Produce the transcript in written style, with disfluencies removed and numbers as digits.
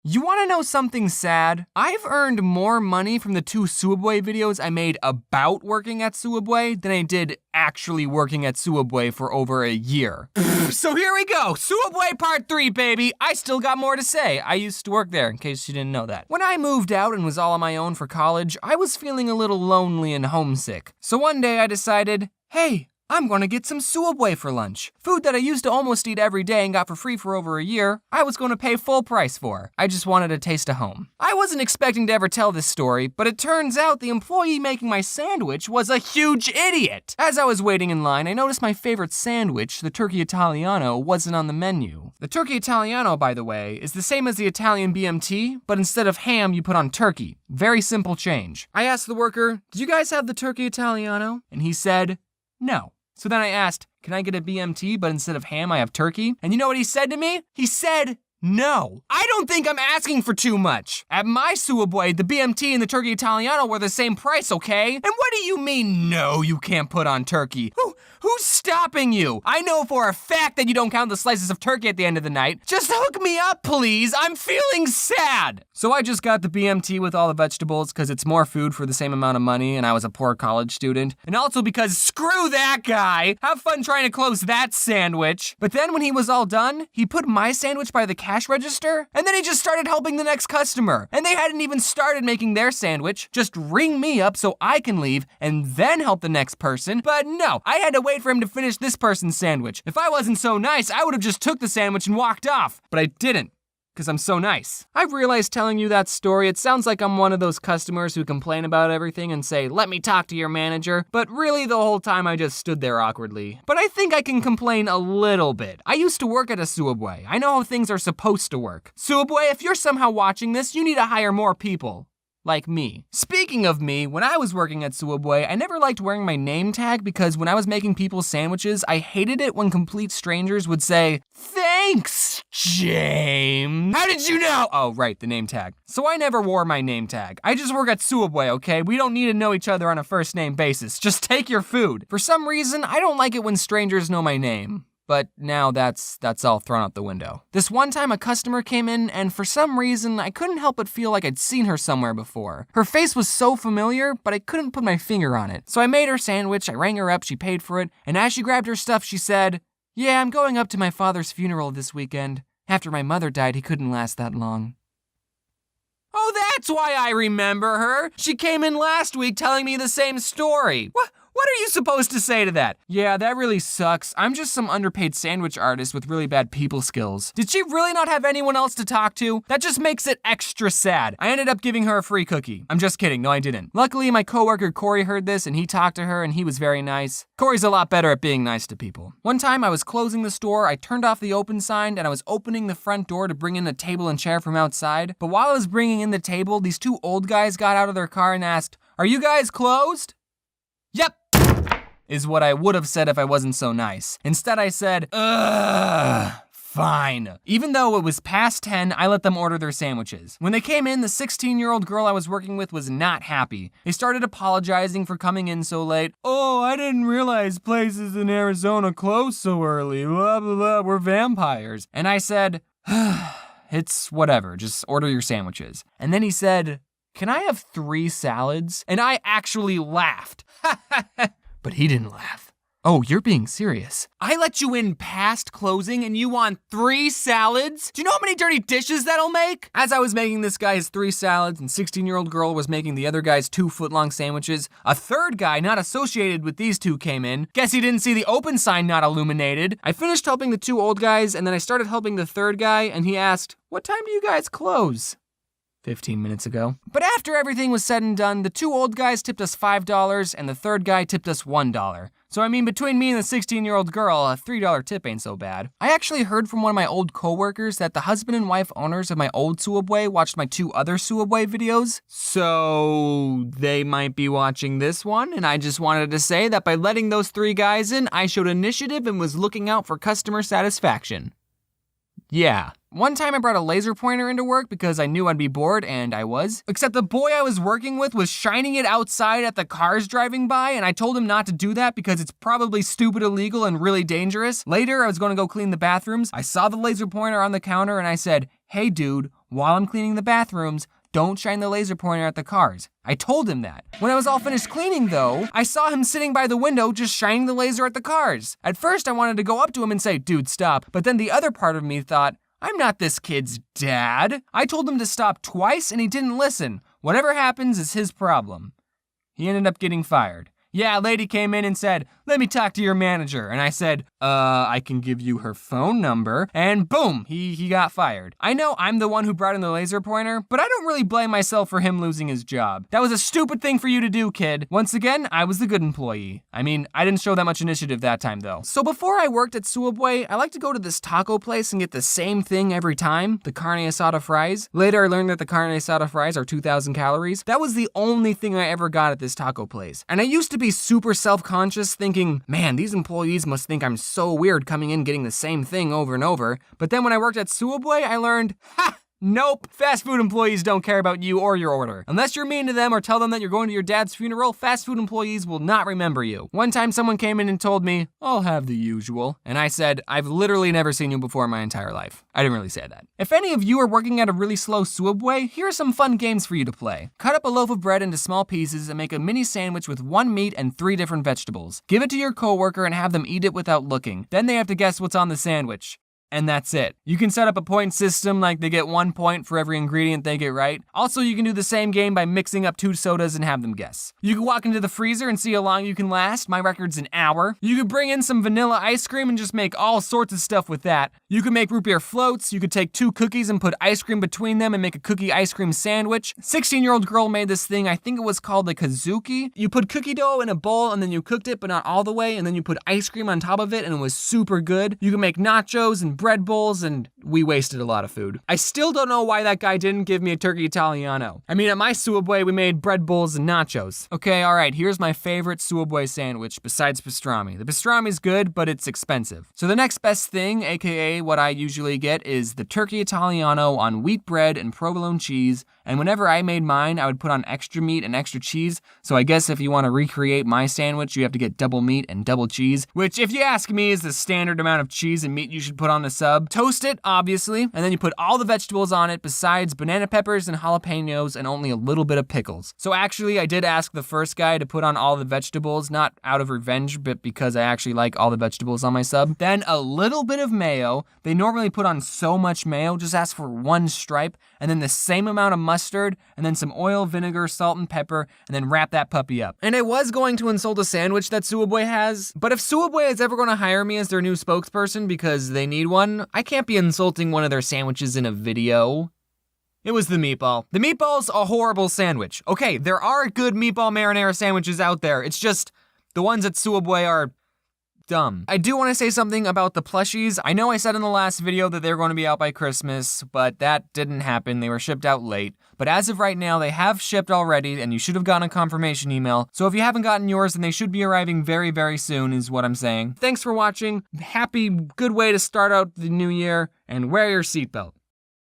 You wanna know something sad? I've earned more money from the 2 Sooubway videos I made about working at Sooubway than I did actually working at Sooubway for over a year. So here we go, Sooubway part 3, baby. I still got more to say. I used to work there, in case you didn't know that. When I moved out and was all on my own for college, I was feeling a little lonely and homesick. So one day I decided, hey, I'm gonna get some Sooubway for lunch. Food that I used to almost eat every day and got for free for over a year, I was gonna pay full price for. I just wanted a taste of home. I wasn't expecting to ever tell this story, but it turns out the employee making my sandwich was a huge idiot. As I was waiting in line, I noticed my favorite sandwich, the turkey Italiano, wasn't on the menu. The turkey Italiano, by the way, is the same as the Italian BMT, but instead of ham, you put on turkey. Very simple change. I asked the worker, do you guys have the turkey Italiano? And he said, no. So then I asked, can I get a BMT, but instead of ham, I have turkey? And you know what he said to me? He said, no. I don't think I'm asking for too much. At my Sooubway, the BMT and the turkey Italiano were the same price, okay? And what do you mean, no, you can't put on turkey? Who's stopping you? I know for a fact that you don't count the slices of turkey at the end of the night. Just hook me up, please. I'm feeling sad. So I just got the BMT with all the vegetables because it's more food for the same amount of money and I was a poor college student. And also because screw that guy. Have fun trying to close that sandwich. But then when he was all done, he put my sandwich by the cash register and then he just started helping the next customer. And they hadn't even started making their sandwich. Just ring me up so I can leave and then help the next person. But no, I had to wait for him to finish this person's sandwich. If I wasn't so nice, I would have just took the sandwich and walked off. But I didn't, because I'm so nice. I've realized telling you that story, it sounds like I'm one of those customers who complain about everything and say, let me talk to your manager. But really the whole time I just stood there awkwardly. But I think I can complain a little bit. I used to work at a Sooubway. I know how things are supposed to work. Sooubway, if you're somehow watching this, you need to hire more people. Like me. Speaking of me, when I was working at Sooubway, I never liked wearing my name tag because when I was making people's sandwiches, I hated it when complete strangers would say, thanks, James. How did you know? Oh, right, the name tag. So I never wore my name tag. I just work at Sooubway, okay? We don't need to know each other on a first name basis. Just take your food. For some reason, I don't like it when strangers know my name. But now that's all thrown out the window. This one time a customer came in and for some reason I couldn't help but feel like I'd seen her somewhere before. Her face was so familiar, but I couldn't put my finger on it. So I made her sandwich, I rang her up, she paid for it, and as she grabbed her stuff she said, yeah, I'm going up to my father's funeral this weekend. After my mother died, he couldn't last that long. Oh, that's why I remember her. She came in last week telling me the same story. What are you supposed to say to that? Yeah, that really sucks. I'm just some underpaid sandwich artist with really bad people skills. Did she really not have anyone else to talk to? That just makes it extra sad. I ended up giving her a free cookie. I'm just kidding, no I didn't. Luckily, my coworker Corey heard this and he talked to her and he was very nice. Corey's a lot better at being nice to people. One time I was closing the store, I turned off the open sign and I was opening the front door to bring in a table and chair from outside. But while I was bringing in the table, these 2 old guys got out of their car and asked, are you guys closed? Yep. Is what I would have said if I wasn't so nice. Instead I said, fine. Even though it was past 10, I let them order their sandwiches. When they came in, the 16-year-old girl I was working with was not happy. They started apologizing for coming in so late. Oh, I didn't realize places in Arizona close so early. Blah, blah, blah, we're vampires. And I said, it's whatever, just order your sandwiches. And then he said, can I have 3 salads? And I actually laughed. But he didn't laugh. Oh, you're being serious. I let you in past closing and you want 3 salads? Do you know how many dirty dishes that'll make? As I was making this guy's 3 salads and 16-year-old girl was making the other guy's 2-foot-long sandwiches, a third guy not associated with these 2 came in. Guess he didn't see the open sign not illuminated. I finished helping the 2 old guys and then I started helping the third guy and he asked, what time do you guys close? 15 minutes ago. But after everything was said and done, the 2 old guys tipped us $5 and the third guy tipped us $1. So I mean, between me and the 16-year-old girl, a $3 tip ain't so bad. I actually heard from one of my old coworkers that the husband and wife owners of my old Sooubway watched my 2 other Sooubway videos. So they might be watching this one, and I just wanted to say that by letting those 3 guys in, I showed initiative and was looking out for customer satisfaction. Yeah. One time I brought a laser pointer into work because I knew I'd be bored, and I was. Except the boy I was working with was shining it outside at the cars driving by, and I told him not to do that because it's probably stupid illegal and really dangerous. Later, I was going to go clean the bathrooms. I saw the laser pointer on the counter, and I said, hey dude, while I'm cleaning the bathrooms, don't shine the laser pointer at the cars. I told him that. When I was all finished cleaning though, I saw him sitting by the window just shining the laser at the cars. At first I wanted to go up to him and say, dude, stop. But then the other part of me thought, I'm not this kid's dad. I told him to stop twice and he didn't listen. Whatever happens is his problem. He ended up getting fired. Yeah, a lady came in and said, let me talk to your manager. And I said, I can give you her phone number. And boom, he got fired. I know I'm the one who brought in the laser pointer, but I don't really blame myself for him losing his job. That was a stupid thing for you to do, kid. Once again, I was the good employee. I mean, I didn't show that much initiative that time though. So before I worked at Sooubway, I like to go to this taco place and get the same thing every time, the carne asada fries. Later I learned that the carne asada fries are 2,000 calories. That was the only thing I ever got at this taco place. And I used to be super self-conscious thinking, man, these employees must think I'm so weird coming in getting the same thing over and over. But then when I worked at Sooubway, I learned, nope, fast food employees don't care about you or your order. Unless you're mean to them or tell them that you're going to your dad's funeral, fast food employees will not remember you. One time someone came in and told me, I'll have the usual. And I said, I've literally never seen you before in my entire life. I didn't really say that. If any of you are working at a really slow Sooubway, here are some fun games for you to play. Cut up a loaf of bread into small pieces and make a mini sandwich with 1 meat and 3 different vegetables. Give it to your coworker and have them eat it without looking. Then they have to guess what's on the sandwich. And that's it. You can set up a point system like they get 1 point for every ingredient they get right. Also, you can do the same game by mixing up 2 sodas and have them guess. You can walk into the freezer and see how long you can last. My record's an hour. You could bring in some vanilla ice cream and just make all sorts of stuff with that. You could make root beer floats. You could take 2 cookies and put ice cream between them and make a cookie ice cream sandwich. 16-year-old girl made this thing, I think it was called the kazuki. You put cookie dough in a bowl and then you cooked it, but not all the way, and then you put ice cream on top of it and it was super good. You can make nachos and bread bowls, and we wasted a lot of food. I still don't know why that guy didn't give me a turkey Italiano. I mean, at my Sooubway, we made bread bowls and nachos. Okay, all right, here's my favorite Sooubway sandwich besides pastrami. The pastrami's good, but it's expensive. So the next best thing, aka what I usually get, is the turkey Italiano on wheat bread and provolone cheese. And whenever I made mine, I would put on extra meat and extra cheese. So I guess if you want to recreate my sandwich, you have to get double meat and double cheese, which if you ask me is the standard amount of cheese and meat you should put on a sub. Toast it, obviously, and then you put all the vegetables on it besides banana peppers and jalapenos and only a little bit of pickles. So actually, I did ask the first guy to put on all the vegetables, not out of revenge, but because I actually like all the vegetables on my sub. Then a little bit of mayo. They normally put on so much mayo, just ask for 1 stripe, and then the same amount of mustard, and then some oil, vinegar, salt, and pepper, and then wrap that puppy up. And I was going to insult a sandwich that Sooubway has, but if Sooubway is ever going to hire me as their new spokesperson because they need one, I can't be insulting one of their sandwiches in a video. It was the meatball. The meatball's a horrible sandwich. Okay, there are good meatball marinara sandwiches out there. It's just the ones at Sooubway are dumb. I do want to say something about the plushies. I know I said in the last video that they were going to be out by Christmas, but that didn't happen. They were shipped out late. But as of right now, they have shipped already, and you should have gotten a confirmation email. So if you haven't gotten yours, then they should be arriving very, very soon, is what I'm saying. Thanks for watching. Happy, good way to start out the new year, and wear your seatbelt.